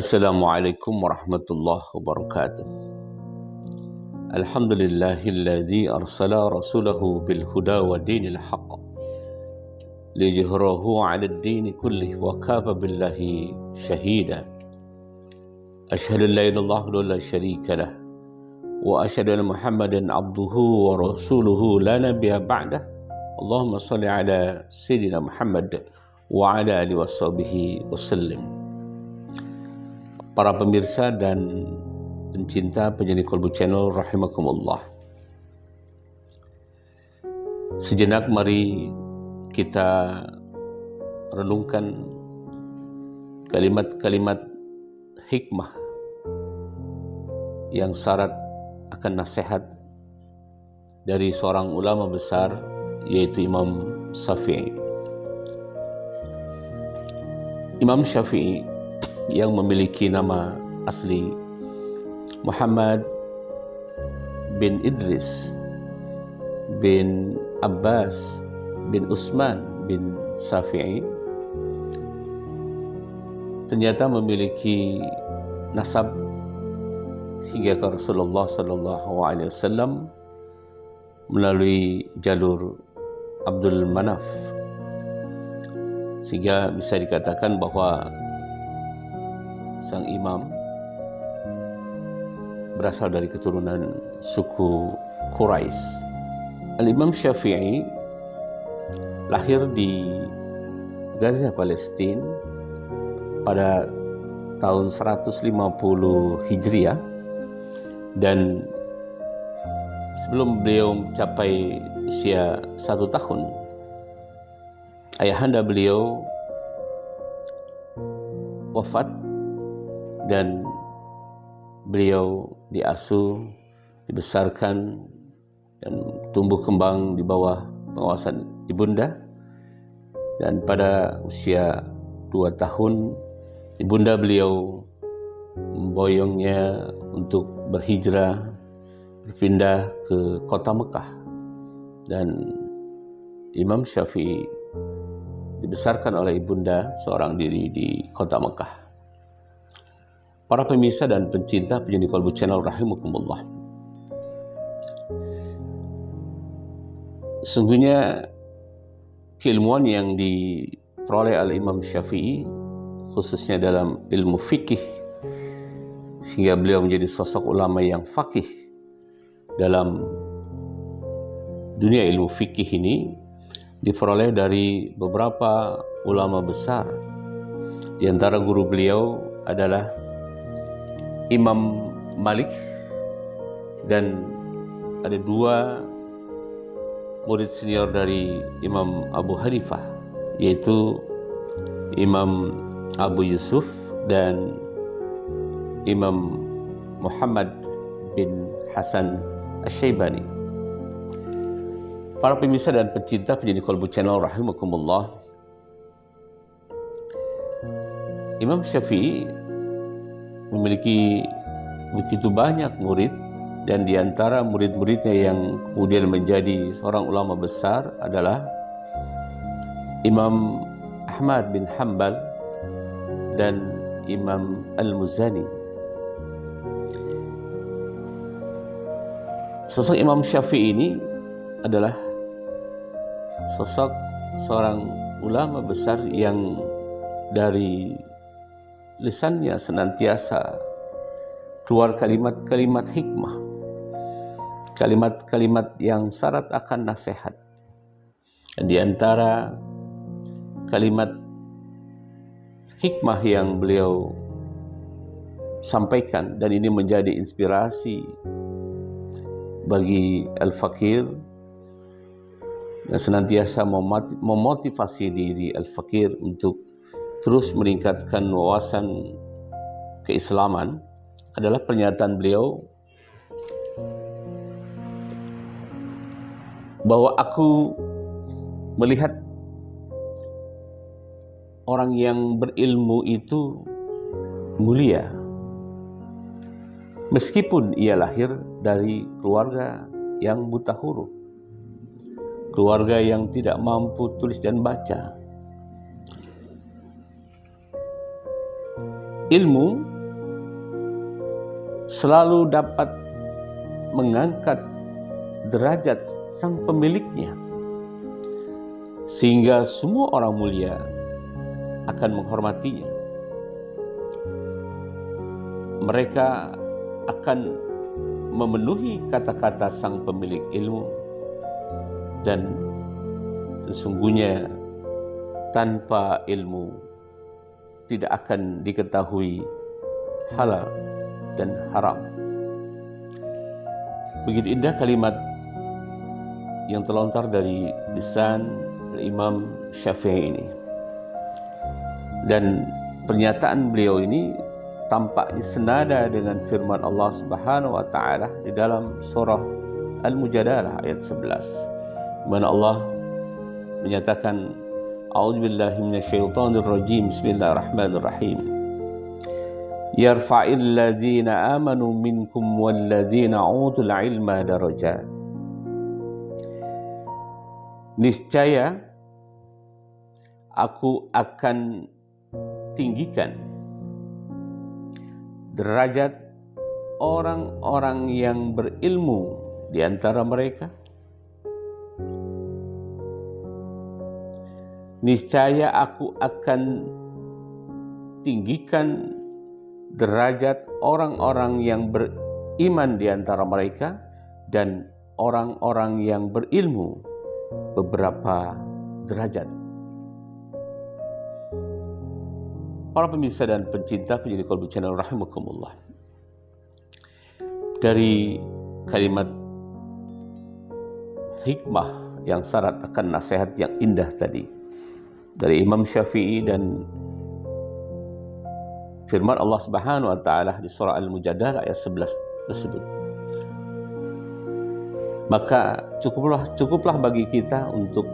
Assalamualaikum warahmatullahi wabarakatuh. Alhamdulillahilladzi arsala rasulahu bil huda wa dinil haqq liyuzhirahu 'alad dini kullih wa kafa billahi shahida. Asyhadu an la ilaha illallah wa la syarika lah wa asyhadu anna Muhammadan 'abduhu wa rasuluhu la nabiyya ba'dah. Allahumma shalli ala sayyidina Muhammad wa ala alihi washabihi wasallim. Para pemirsa dan pencinta penyanyi Kolbu Channel rahimakumullah. Sejenak mari kita renungkan kalimat-kalimat hikmah yang syarat akan nasihat dari seorang ulama besar, yaitu Imam Syafi'i. Imam Syafi'i yang memiliki nama asli Muhammad bin Idris bin Abbas bin Utsman bin Syafi'i ternyata memiliki nasab hingga ke Rasulullah SAW melalui jalur Abdul Manaf, sehingga bisa dikatakan bahwa sang imam berasal dari keturunan suku Quraisy. Al-Imam Syafi'i lahir di Gaza, Palestina pada tahun 150 Hijriah, dan sebelum beliau mencapai usia 1 tahun, ayahanda beliau wafat dan beliau diasuh, dibesarkan dan tumbuh kembang di bawah pengawasan ibunda. Dan pada usia 2 tahun ibunda beliau memboyongnya untuk berhijrah, berpindah ke kota Mekah, dan Imam Syafi'i dibesarkan oleh ibunda seorang diri di kota Mekah. Para pemirsa dan pencinta penyanyi Kolbu Channel rahimakumullah. Sungguhnya keilmuan yang diperoleh oleh Imam Syafi'i, khususnya dalam ilmu fikih, sehingga beliau menjadi sosok ulama yang faqih dalam dunia ilmu fikih ini, diperoleh dari beberapa ulama besar. Di antara guru beliau adalah Imam Malik, dan ada 2 murid senior dari Imam Abu Hanifah, yaitu Imam Abu Yusuf dan Imam Muhammad bin Hasan Asy-Syaibani. Para pemirsa dan pencinta penyanyi Kolbu Channel rahimakumullah, Imam Syafi'i memiliki begitu banyak murid, dan di antara murid-muridnya yang kemudian menjadi seorang ulama besar adalah Imam Ahmad bin Hanbal dan Imam Al-Muzani. Sosok Imam Syafi'i ini adalah sosok seorang ulama besar yang dari lisannya senantiasa keluar kalimat-kalimat hikmah, kalimat-kalimat yang syarat akan nasihat. Dan di antara kalimat hikmah yang beliau sampaikan, dan ini menjadi inspirasi bagi al-fakir dan senantiasa memotivasi diri al-fakir untuk terus meningkatkan wawasan keislaman, adalah pernyataan beliau bahwa aku melihat orang yang berilmu itu mulia meskipun ia lahir dari keluarga yang buta huruf, keluarga yang tidak mampu tulis dan baca. Ilmu selalu dapat mengangkat derajat sang pemiliknya, sehingga semua orang mulia akan menghormatinya. Mereka akan memenuhi kata-kata sang pemilik ilmu, dan sesungguhnya tanpa ilmu tidak akan diketahui halal dan haram. Begitu indah kalimat yang terlontar dari lisan Imam Syafi'i ini. Dan pernyataan beliau ini tampaknya senada dengan firman Allah Subhanahu wa taala di dalam surah Al-Mujadalah ayat 11, di mana Allah menyatakan, A'udzubillahi minasyaitonir rajim, bismillahirrahmanirrahim. Yarfa'il ladzina amanu minkum wal ladzina utul ilma darajat. Niscaya aku akan tinggikan derajat orang-orang yang berilmu di antara mereka. Niscaya aku akan tinggikan derajat orang-orang yang beriman di antara mereka dan orang-orang yang berilmu beberapa derajat. Para pemirsa dan pencinta penyidik Qalbu Channel rahimakumullah. Dari kalimat hikmah yang syarat akan nasihat yang indah tadi dari Imam Syafi'i dan firman Allah Subhanahu wa taala di surah Al-Mujadalah ayat 11 tersebut, maka cukuplah bagi kita untuk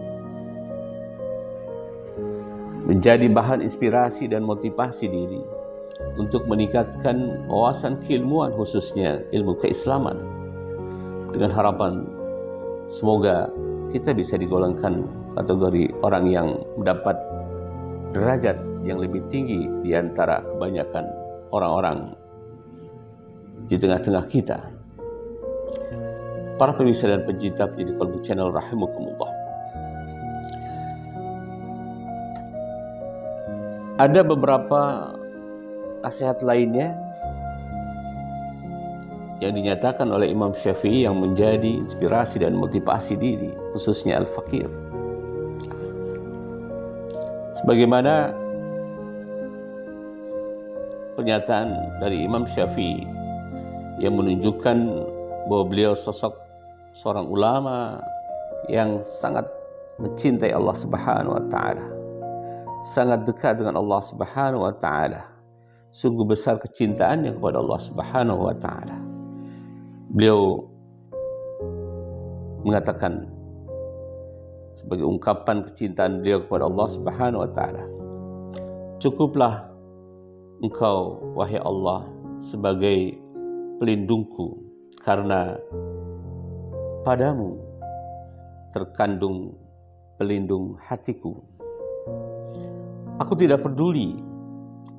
menjadi bahan inspirasi dan motivasi diri untuk meningkatkan wawasan keilmuan, khususnya ilmu keislaman, dengan harapan semoga kita bisa digolongkan kategori orang yang mendapat derajat yang lebih tinggi di antara kebanyakan orang-orang di tengah-tengah kita. Para pemirsa dan pencinta penyidik Qalbu Channel rahimakumullah. Ada beberapa nasihat lainnya yang dinyatakan oleh Imam Syafi'i yang menjadi inspirasi dan motivasi diri, khususnya al-fakir. Sebagaimana pernyataan dari Imam Syafi'i yang menunjukkan bahwa beliau sosok seorang ulama yang sangat mencintai Allah Subhanahu wa taala, sangat dekat dengan Allah Subhanahu wa taala. Sungguh besar kecintaannya kepada Allah Subhanahu wa taala. Beliau mengatakan sebagai ungkapan kecintaan beliau kepada Allah Subhanahu wa taala, cukuplah Engkau, wahai Allah, sebagai pelindungku, karena padamu terkandung pelindung hatiku. Aku tidak peduli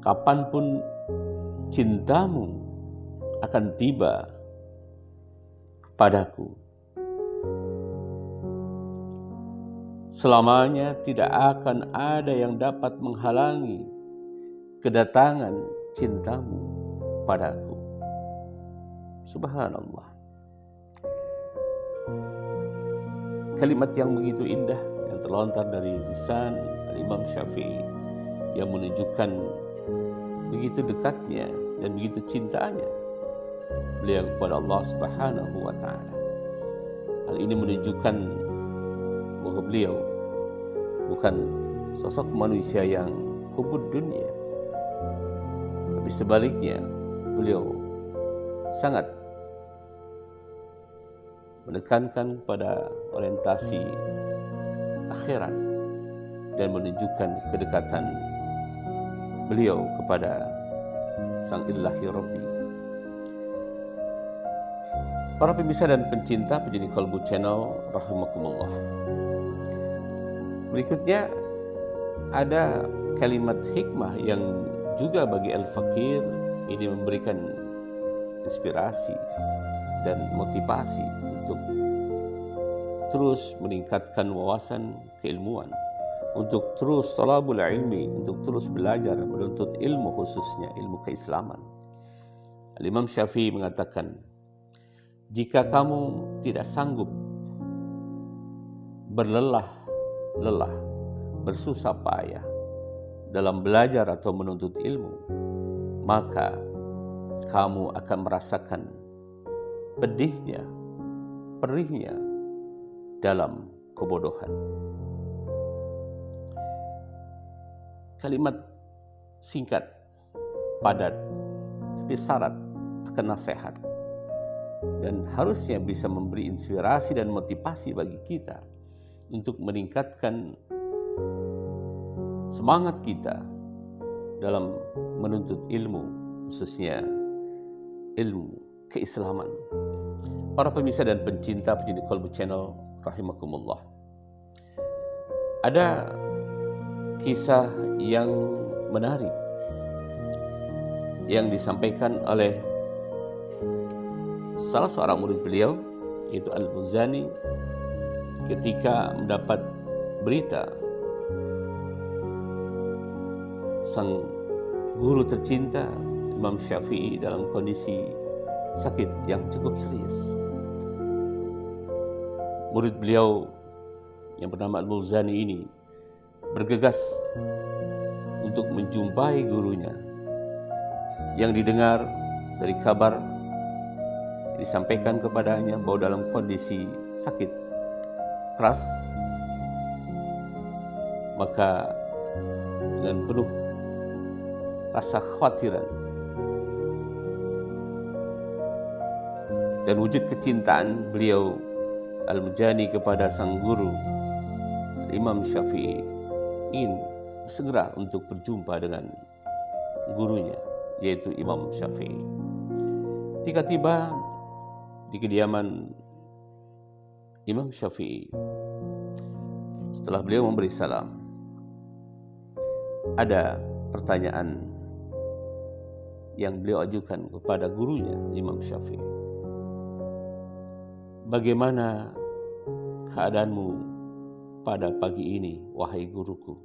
kapanpun cintamu akan tiba kepadaku. Selamanya tidak akan ada yang dapat menghalangi kedatangan cintamu padaku. Subhanallah. Kalimat yang begitu indah yang terlontar dari lisan Imam Syafi'i yang menunjukkan begitu dekatnya dan begitu cintanya beliau kepada Allah Subhanahu wa taala. Hal ini menunjukkan bahwa beliau bukan sosok manusia yang hubud dunia, tapi sebaliknya beliau sangat menekankan pada orientasi akhirat dan menunjukkan kedekatan beliau kepada Sang Ilahi Rabbi. Para pemirsa dan pencinta penyidik Qalbu Channel rahimakumullah. Berikutnya ada kalimat hikmah yang juga bagi al-fakir ini memberikan inspirasi dan motivasi untuk terus meningkatkan wawasan keilmuan, untuk terus talabul ilmi, untuk terus belajar menuntut ilmu, khususnya ilmu keislaman. Al-Imam Syafi'i mengatakan, jika kamu tidak sanggup berlelah, bersusah payah dalam belajar atau menuntut ilmu, maka kamu akan merasakan pedihnya, perihnya dalam kebodohan. Kalimat singkat, padat, tapi syarat akan nasihat, dan harusnya bisa memberi inspirasi dan motivasi bagi kita untuk meningkatkan semangat kita dalam menuntut ilmu, khususnya ilmu keislaman. Para pemirsa dan pencinta Qalbu Channel rahimakumullah. Ada kisah yang menarik yang disampaikan oleh salah seorang murid beliau, yaitu Al-Muzani, ketika mendapat berita sang guru tercinta Imam Syafi'i dalam kondisi sakit yang cukup serius. Murid beliau yang bernama Al-Muzani ini bergegas untuk menjumpai gurunya, yang didengar dari kabar disampaikan kepadanya bahwa dalam kondisi sakit keras. Maka dengan penuh rasa khawatiran dan wujud kecintaan beliau Al-Muzani kepada sang guru Imam Syafi'i, ingin segera untuk berjumpa dengan gurunya, yaitu Imam Syafi'i. Ketika tiba di kediaman Imam Syafi'i, setelah beliau memberi salam, ada pertanyaan yang beliau ajukan kepada gurunya Imam Syafi'i. Bagaimana keadaanmu pada pagi ini, wahai guruku?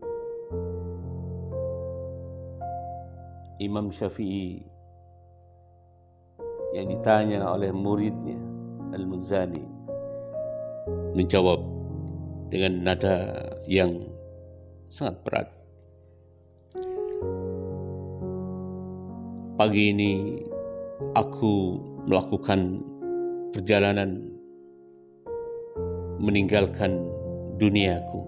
Imam Syafi'i yang ditanya oleh muridnya Al-Muzani menjawab dengan nada yang sangat berat. Pagi ini aku melakukan perjalanan meninggalkan duniaku,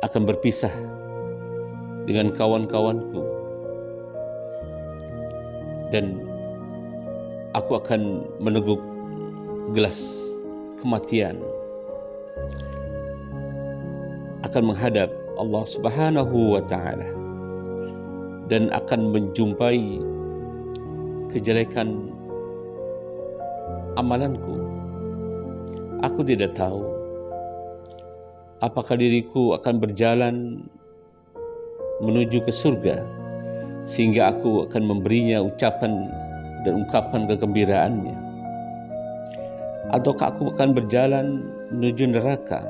akan berpisah dengan kawan-kawanku, dan aku akan meneguk gelas kematian, akan menghadap Allah Subhanahu wa Ta'ala, dan akan menjumpai kejelekan amalanku. Aku tidak tahu apakah diriku akan berjalan menuju ke surga sehingga aku akan memberinya ucapan dan ungkapan kegembiraannya, ataukah aku akan berjalan menuju neraka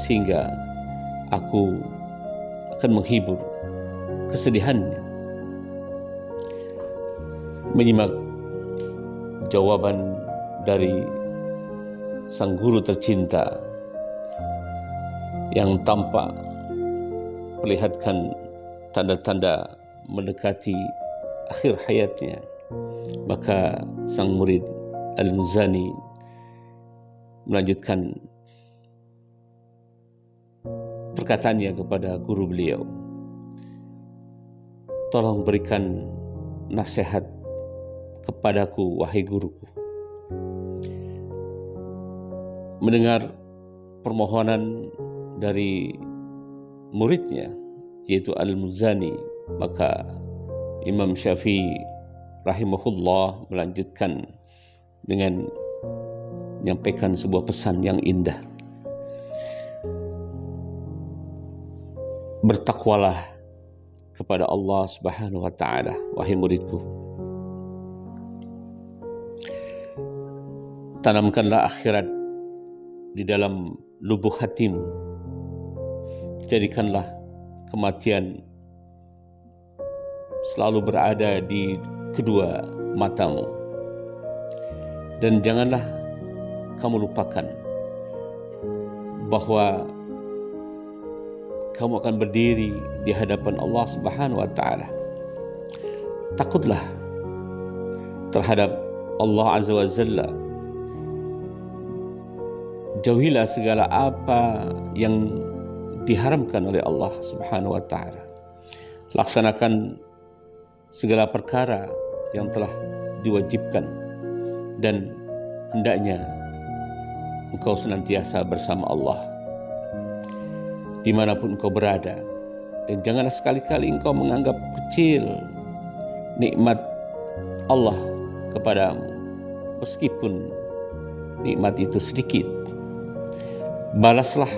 sehingga aku akan menghibur kesedihannya. Menyimak jawaban dari sang guru tercinta yang tampak perlihatkan tanda-tanda mendekati akhir hayatnya, maka sang murid Al-Muzani melanjutkan perkataannya kepada guru beliau, tolong berikan nasihat kepadaku, wahai guruku. Mendengar permohonan dari muridnya, yaitu Al-Muzani, maka Imam Syafi'i rahimahullah melanjutkan dengan menyampaikan sebuah pesan yang indah. Bertakwalah kepada Allah Subhanahu wa Ta'ala, wahai muridku. Tanamkanlah akhirat di dalam lubuk hatimu. Jadikanlah kematian selalu berada di kedua matamu. Dan janganlah kamu lupakan bahwa kamu akan berdiri di hadapan Allah Subhanahu wa Ta'ala. Takutlah terhadap Allah Azza wa Jalla. Jauhilah segala apa yang diharamkan oleh Allah Subhanahu wa Ta'ala. Laksanakan segala perkara yang telah diwajibkan, dan hendaknya engkau senantiasa bersama Allah dimanapun engkau berada. Dan janganlah sekali-kali engkau menganggap kecil nikmat Allah kepadamu, meskipun nikmat itu sedikit. Balaslah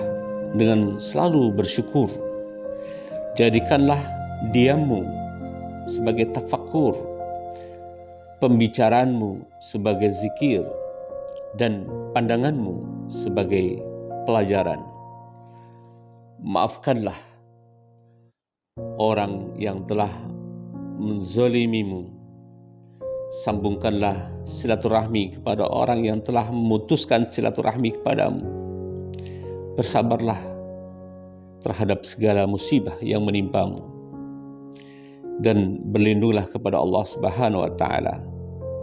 dengan selalu bersyukur. Jadikanlah diammu sebagai tafakkur, pembicaraanmu sebagai zikir, dan pandanganmu sebagai pelajaran. Maafkanlah orang yang telah menzalimimu. Sambungkanlah silaturahmi kepada orang yang telah memutuskan silaturahmi kepadamu. Bersabarlah terhadap segala musibah yang menimpamu, dan berlindunglah kepada Allah Subhanahu wa Ta'ala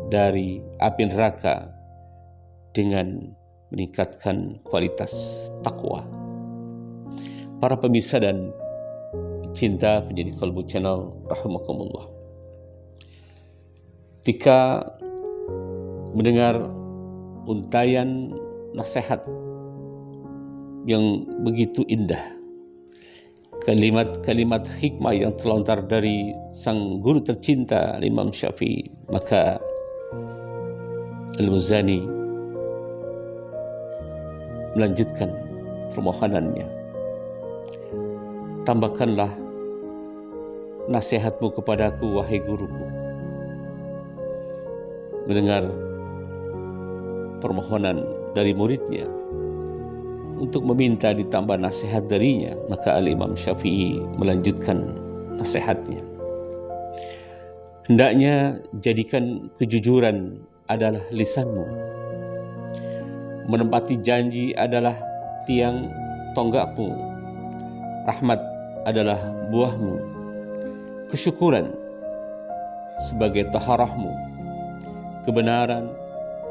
dari api neraka dengan meningkatkan kualitas takwa. Para pemirsa dan cinta penjadi Qalbu Channel rahimakumullah, ketika mendengar untayan nasihat yang begitu indah, kalimat-kalimat hikmah yang terlontar dari sang guru tercinta Imam Syafi'i, maka Al-Muzani melanjutkan permohonannya. Tambahkanlah nasihatmu kepadaku, wahai guruku. Mendengar permohonan dari muridnya untuk meminta ditambah nasihat darinya, maka Al-Imam Syafi'i melanjutkan nasihatnya. Hendaknya jadikan kejujuran adalah lisanmu, menempati janji adalah tiang tonggakmu, rahmat adalah buahmu, kesyukuran sebagai taharahmu, kebenaran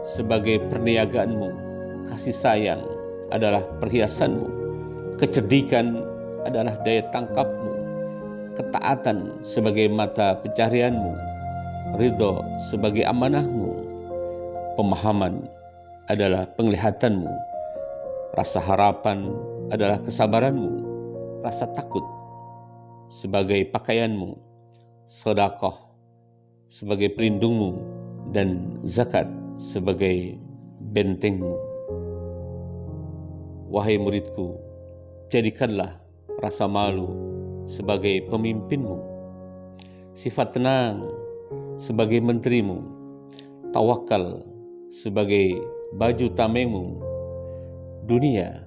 sebagai perniagaanmu, kasih sayang adalah perhiasanmu, kecerdikan adalah daya tangkapmu, ketaatan sebagai mata pencaharianmu, ridho sebagai amanahmu, pemahaman adalah penglihatanmu, rasa harapan adalah kesabaranmu, rasa takut sebagai pakaianmu, sedekah sebagai pelindungmu, dan zakat sebagai bentengmu. Wahai muridku, jadikanlah rasa malu sebagai pemimpinmu, sifat tenang sebagai menterimu, tawakal sebagai baju tamengmu, dunia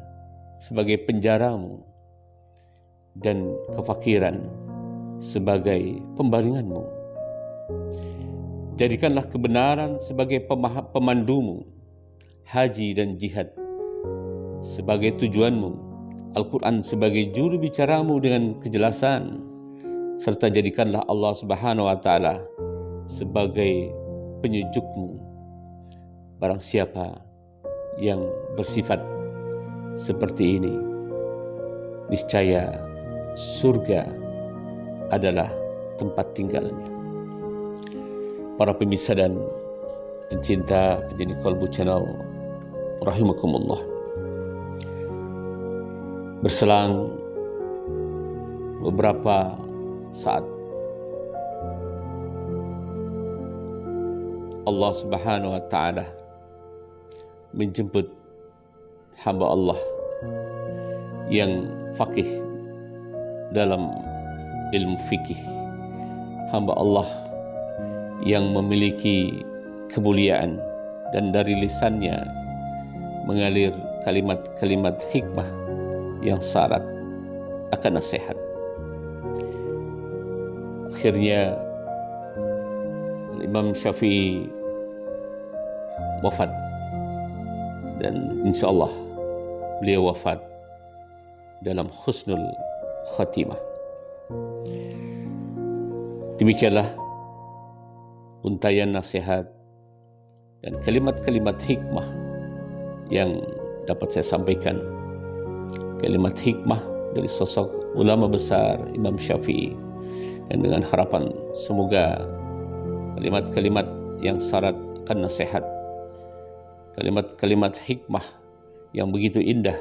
sebagai penjaramu, dan kefakiran sebagai pembaringanmu. Jadikanlah kebenaran sebagai pemandumu, haji dan jihad sebagai tujuanmu, Al-Quran sebagai juru bicaramu dengan kejelasan, serta jadikanlah Allah Subhanahu wa Ta'ala sebagai penyujukmu. Barang siapa yang bersifat seperti ini, niscaya surga adalah tempat tinggalnya. Para pemirsa dan pencinta penjadi Qalbu Channel rahimakumullah, berselang beberapa saat, Allah Subhanahu wa Ta'ala menjemput hamba Allah yang faqih dalam ilmu fikih, hamba Allah yang memiliki kemuliaan dan dari lisannya mengalir kalimat-kalimat hikmah yang syarat akan nasihat. Akhirnya Imam Syafi'i wafat, dan insya Allah beliau wafat dalam husnul khatimah. Demikianlah untayan nasihat dan kalimat-kalimat hikmah yang dapat saya sampaikan. Kalimat hikmah dari sosok ulama besar Imam Syafi'i, dan dengan harapan semoga kalimat-kalimat yang syarat akan nasihat, kalimat-kalimat hikmah yang begitu indah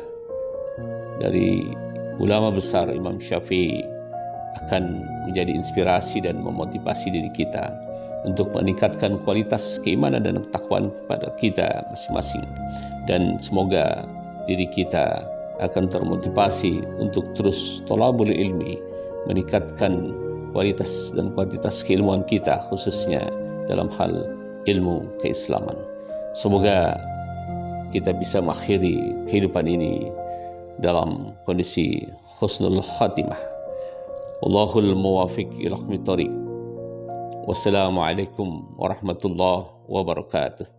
dari ulama besar Imam Syafi'i akan menjadi inspirasi dan memotivasi diri kita untuk meningkatkan kualitas keimanan dan ketakwaan pada kita masing-masing. Dan semoga diri kita akan termotivasi untuk terus thalabul ilmi, meningkatkan kualitas dan kuantitas keilmuan kita, khususnya dalam hal ilmu keislaman. Semoga kita bisa mengakhiri kehidupan ini dalam kondisi husnul khatimah. Wallahul muwafiq ila aqwamit thoriq. Wassalamualaikum warahmatullahi wabarakatuh.